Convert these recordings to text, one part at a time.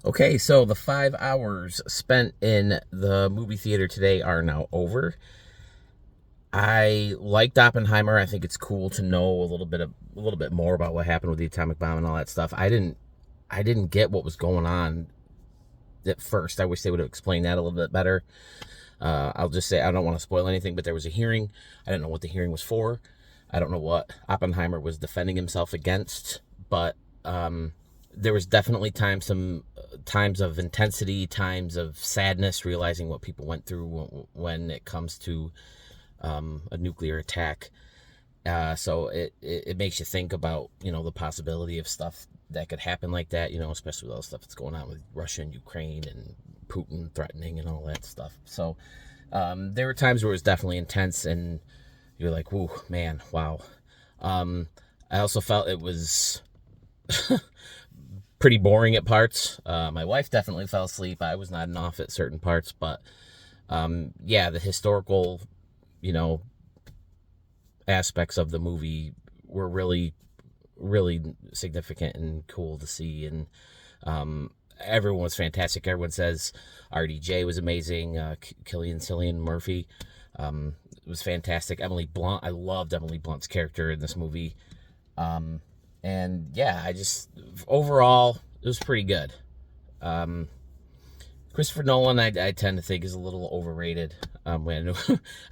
Okay, so the 5 hours spent in the movie theater today are now over. I liked Oppenheimer. I think it's cool to know a little bit more about what happened with the atomic bomb and all that stuff. I didn't get what was going on at first. I wish they would have explained that a little bit better. I'll just say I don't want to spoil anything, but there was a hearing. I didn't know what the hearing was for. I don't know what Oppenheimer was defending himself against, but there was definitely some times of intensity, times of sadness, realizing what people went through when it comes to a nuclear attack. So it makes you think about, the possibility of stuff that could happen like that, especially with all the stuff that's going on with Russia and Ukraine and Putin threatening and all that stuff. So there were times where it was definitely intense and you're like, whoa, man, wow. I also felt it was pretty boring at parts. My wife definitely fell asleep. I was nodding off at certain parts, but yeah, the historical, aspects of the movie were really, really significant and cool to see. And everyone was fantastic. Everyone says RDJ was amazing. Cillian Murphy was fantastic. Emily Blunt, I loved Emily Blunt's character in this movie. And yeah, overall, it was pretty good. Christopher Nolan, I tend to think is a little overrated. I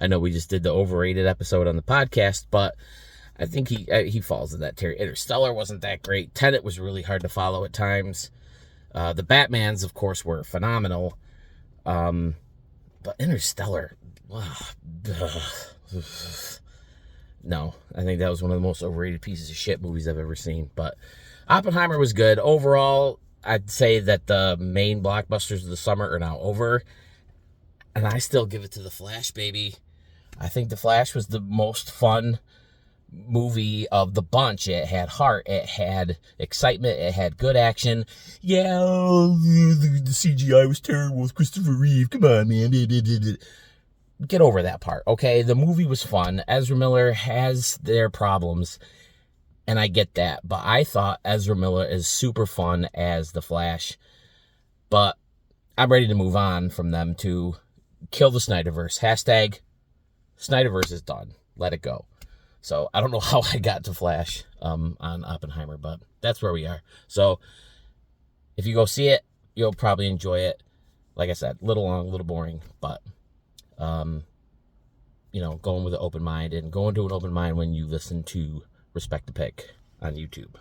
know we just did the overrated episode on the podcast, but I think he falls in that territory. Interstellar wasn't that great. Tenet was really hard to follow at times. The Batmans, of course, were phenomenal. But Interstellar, no, I think that was one of the most overrated pieces of shit movies I've ever seen. But Oppenheimer was good. Overall, I'd say that the main blockbusters of the summer are now over. And I still give it to The Flash, baby. I think The Flash was the most fun movie of the bunch. It had heart, it had excitement, it had good action. Yeah, the CGI was terrible with Christopher Reeve. Come on, man. Get over that part, okay? The movie was fun. Ezra Miller has their problems, and I get that. But I thought Ezra Miller is super fun as the Flash. But I'm ready to move on from them to kill the Snyderverse. Hashtag Snyderverse is done. Let it go. So I don't know how I got to Flash on Oppenheimer, but that's where we are. So if you go see it, you'll probably enjoy it. Like I said, a little long, a little boring, but going with an open mind, and going to an open mind when you listen to Respect the Pick on YouTube.